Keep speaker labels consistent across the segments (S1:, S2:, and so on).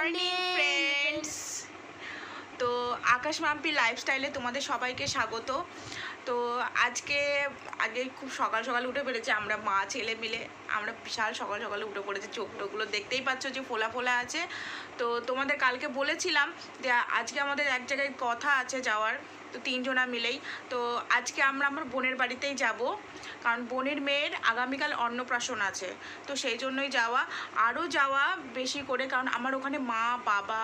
S1: Morning friends. তো আকাশ মাম্পি লাইফস্টাইলে তোমাদের সবাইকে স্বাগত। তো আগে খুব সকাল সকাল উঠে পড়েছে, আমরা মা ছেলে মিলে আমরা বিশাল সকাল সকালে উঠে পড়েছি। চোখ টোকগুলো দেখতেই পাচ্ছ যে ফোলা ফোলা আছে। তো তোমাদের কালকে বলেছিলাম যে আজকে আমাদের এক জায়গায় কথা আছে যাওয়ার, তো তিনজনা মিলেই। তো আজকে আমরা আমার বোনের বাড়িতেই যাব, কারণ বোনের মেয়ের আগামীকাল অন্নপ্রাশন আছে। তো সেই জন্যই যাওয়া বেশি করে, কারণ আমার ওখানে মা বাবা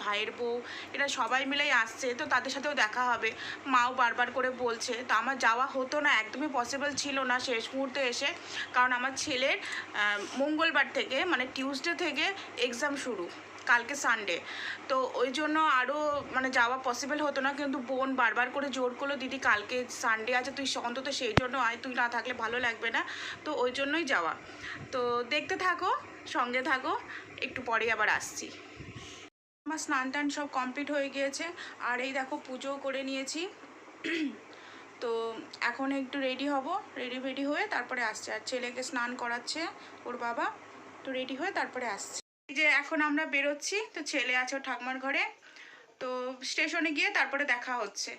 S1: ভাইয়ের বউ এরা সবাই মিলেই আসছে, তো তাদের সাথেও দেখা হবে। মাও বারবার করে বলছে, তো আমার যাওয়া হতো না, একদমই পসিবল ছিল না শেষ মুহূর্তে এসে, কারণ আমার ছেলের মঙ্গলবার থেকে মানে টিউসডে থেকে এক্সাম শুরু, কালকে সানডে। তো ওই জন্য আরও যাওয়া পসিবল হতো না, কিন্তু বোন বারবার করে জোর করলো, দিদি কালকে সানডে আছে, তুই অন্তত সেই জন্য আয়, তুই না থাকলে ভালো লাগবে না। তো ওই জন্যই যাওয়া। তো দেখতে থাকো, সঙ্গে থাকো, একটু পরে আবার আসছি। আমার স্নান টান সব কমপ্লিট হয়ে গিয়েছে, আর এই দেখো পুজোও করে নিয়েছি। তো এখন একটু রেডি ফেডি হয়ে তারপরে আসছে, আর ছেলেকে স্নান করাচ্ছে ওর বাবা, তো রেডি হয়ে তারপরে আসছে। যে এখন আমরা বেরোচ্ছি, তো ছেলে আছে ওর ঠাকুমার ঘরে, তো স্টেশনে গিয়ে তারপরে দেখা হচ্ছে।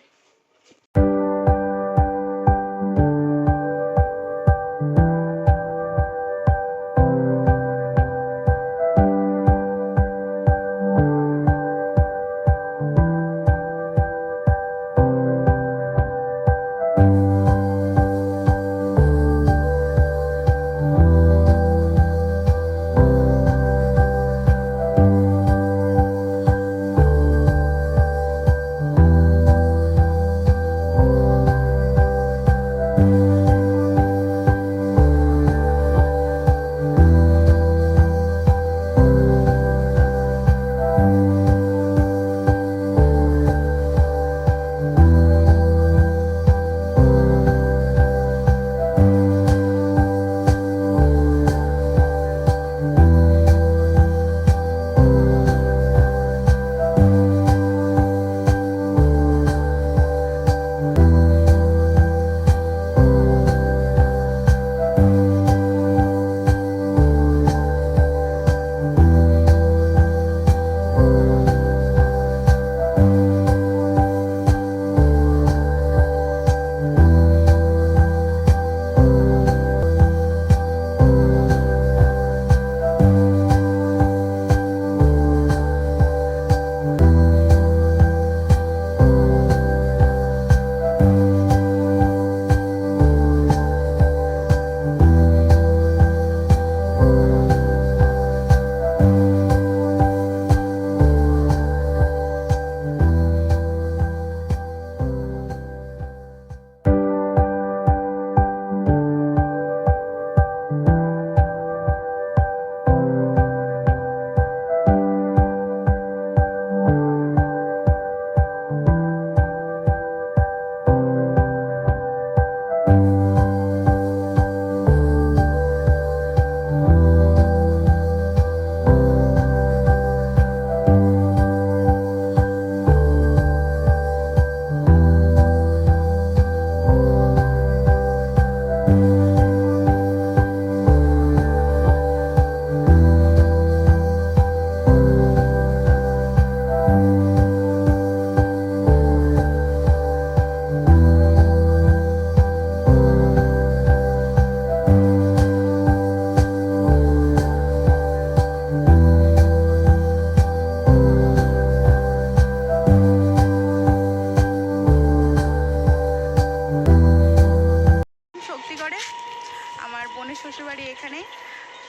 S1: শ্বশুরবাড়ি এখানে।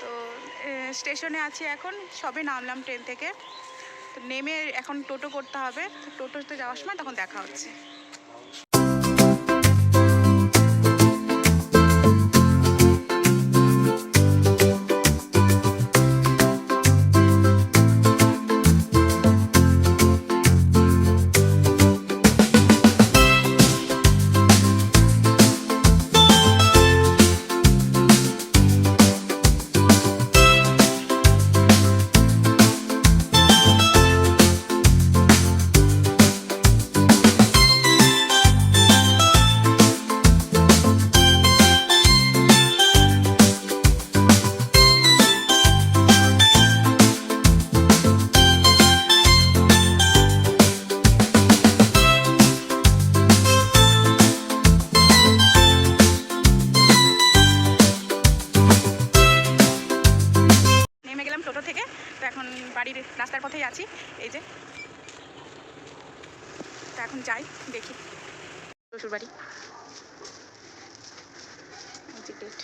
S1: তো স্টেশনে আছি এখন, সবে নামলাম ট্রেন থেকে, তো নেমে এখন টোটো করতে হবে। টোটোতে যাওয়ার সময় তখন দেখা হচ্ছে। বাড়ির রাস্তার পথেই আছি। এই যে তো এখন যাই দেখি শ্বশুর বাড়ি। এই যে গেট।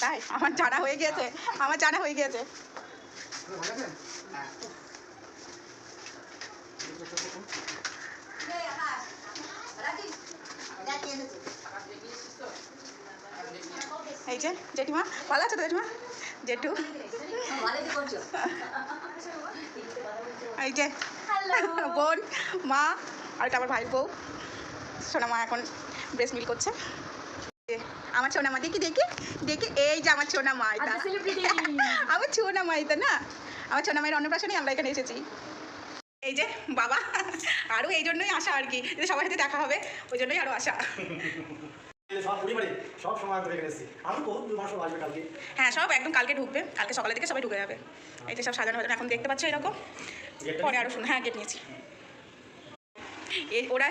S1: তাই আমার জানা হয়ে গিয়েছে, আমার জানা হয়ে গিয়েছে। এই যে জেঠিমা, ভালো আছো তো জেঠিমা? জেঠু এই যে বোন, মা, আর এটা আমার ভাই বউ। সোনা মা এখন ব্রেস্ট মিল করছে। আমার সোনা মা দেখি দেখি দেখি, এই যে আমার সোনা মা, এটা আমার সোনা মা, এটা না আমার সোনা মায়ের অন্নপ্রাশনে আমরা এখানে এসেছি। এই যে বাবা, আরও এই জন্যই আসা আর কি, যে সবার সাথে দেখা হবে, ওই জন্যই আরও আসা। হ্যাঁ সব একদম কালকে ঢুকবে, কালকে সকালে থেকে সবাই ঢুকে যাবে। এই যে সব সাজানো হয়ে এখন দেখতে পাচ্ছ এরকম, পরে আরও শুনুন। হ্যাঁ গেট নিয়েছি। ওরা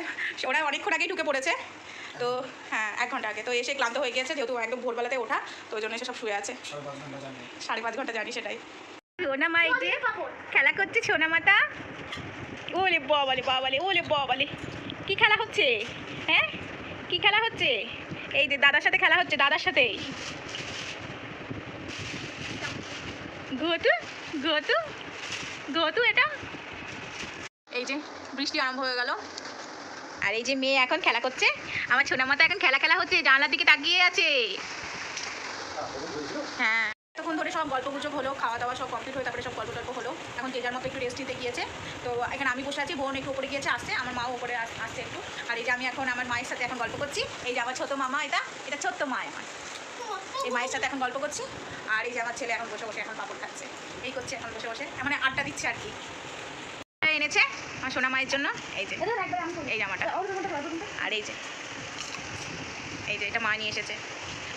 S1: ওরা অনেকক্ষণ আগেই ঢুকে পড়েছে, তো হ্যাঁ 1 ঘন্টা আগে। তো এসে ক্লান্ত হয়ে গিয়েছে, যেহেতু একদম ভোরবেলাতে ওঠা, তো ওই জন্য এসে সব শুয়ে আছে। 5.5 ঘন্টা জানি সেটাই। সোনা মা এই যে খেলা করছে, সোনা মাতা। ওলে বাবালে বাবালে, ওলে বাবালে, কি খেলা হচ্ছে? হ্যাঁ কি খেলা হচ্ছে? এই যে দাদার সাথে খেলা হচ্ছে, দাদার সাথে। ঘটু ঘটু ঘটু এটা। এই যে বৃষ্টি আরম্ভ হয়ে গেল, আর এই যে মেয়ে এখন খেলা করছে। আমার ছোনা মাতা এখন খেলা হচ্ছে, জানলার দিকে তাকিয়ে আছে। হ্যাঁ তখন ধরে সব গল্প গুজব হলো, খাওয়া দাওয়া সব কমপ্লিট হয়ে তারপরে সব গল্প টল্প হলো। এখন যে যার মতো একটু রেস্ট নিতে গিয়েছে। তো এখানে আমি বসে আছি, বোন একটু উপরে গিয়েছে, আসছে, আমার মাও উপরে আসছে একটু। আর এই যে আমি এখন আমার মায়ের সাথে এখন গল্প করছি। এই যে আমার ছোট মামা, এটা ছোট্ট মা আমার, এই মায়ের সাথে এখন গল্প করছি। আর এই যে আমার ছেলে এখন বসে বসে এখন পাপড় খাচ্ছে, এই করছে এখন বসে বসে, মানে আড্ডা দিচ্ছে আর কি। এনেছে আমার সোনা মায়ের জন্য এই যে এই জামাটা, আর এই যে এটা মা নিয়ে এসেছে,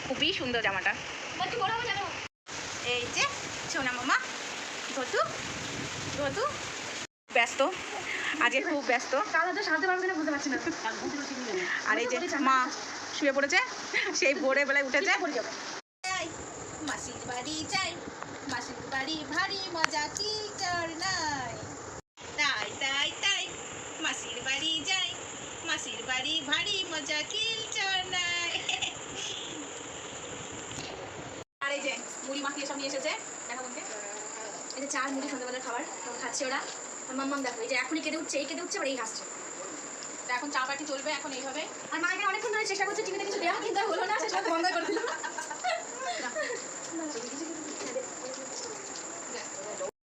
S1: খুবই সুন্দর জামাটা। এই যে সোনা মামা ধতু ধতু ব্যস্ত, আজকে খুব ব্যস্ত। আর এই যে মা শুয়ে পড়েছে, সেই ভোরে বেলায় উঠেছে। মাসির বাড়ি যাই, মাসির বাড়ি ভারী মজা, কি চর নাই। তাই তাই তাই মাসির বাড়ি যাই, মাসির বাড়ি ভারী মজা, কিল চর নাই। আর এই যে মুড়ি মাখিয়ে সব নিয়ে এসেছে, দেখা বলতে এই যে 4 মুড়ি সন্ধ্যাবেলার খাবার খাচ্ছে ওরা। মাম্মাম দেখো এই যে এখনই কেঁদে উঠছে, এই কেঁদে উঠছে, আবার এই হাসছে। তো এখন চা পাটি চলবে এখন এইভাবে। আর মা এখানে অনেকক্ষণ ধরে চেষ্টা করছে টিভিতে কিছু দেওয়া, কিন্তু হলো না, শেষ বন্ধ করে দিল।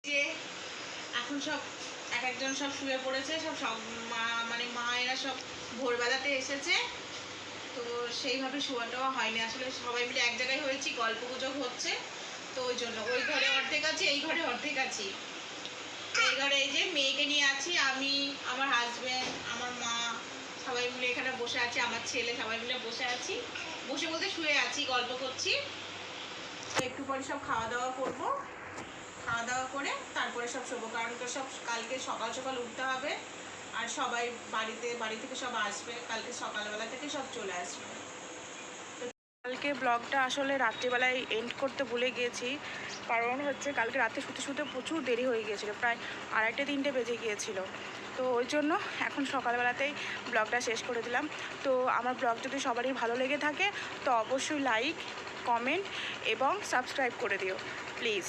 S1: যে এখন সব এক একজন সব শুয়ে পড়েছে, সব মানে মায়েরা সব ভোরবেলাতে এসেছে, তো সেইভাবে শোয়াটাও হয়নি আসলে। সবাই মিলে এক জায়গায় হয়েছি, গল্প গুজব হচ্ছে, তো ওই জন্য ওই ঘরে অর্ধেক আছি, এই ঘরে অর্ধেক আছি। এই ঘরে এই যে মেয়েকে নিয়ে আছি, আমি, আমার হাজব্যান্ড, আমার মা, সবাই মিলে এখানে বসে আছি, আমার ছেলে, সবাই মিলে বসে আছি। বসে বলতে শুয়ে আছি, গল্প করছি। একটু পরে সব খাওয়া দাওয়া করবো, খাওয়া দাওয়া করে তারপরে সব শোবো, কারণ সব কালকে সকাল সকাল উঠতে হবে। আর সবাই বাড়ি থেকে সব আসবে, কালকে সকালবেলা থেকে সব চলে আসবে। কালকে ব্লগটা আসলে রাত্রিবেলায় এন্ড করতে ভুলে গিয়েছি, কারণ হচ্ছে কালকে রাতে শুতে প্রচুর দেরি হয়ে গিয়েছিল, প্রায় 2:30-3টে বেজে গিয়েছিল। তো ওই জন্য এখন সকালবেলাতেই ব্লগটা শেষ করে দিলাম। তো আমার ব্লগ যদি সবারই ভালো লেগে থাকে তো অবশ্যই লাইক, কমেন্ট এবং সাবস্ক্রাইব করে দিও প্লিজ।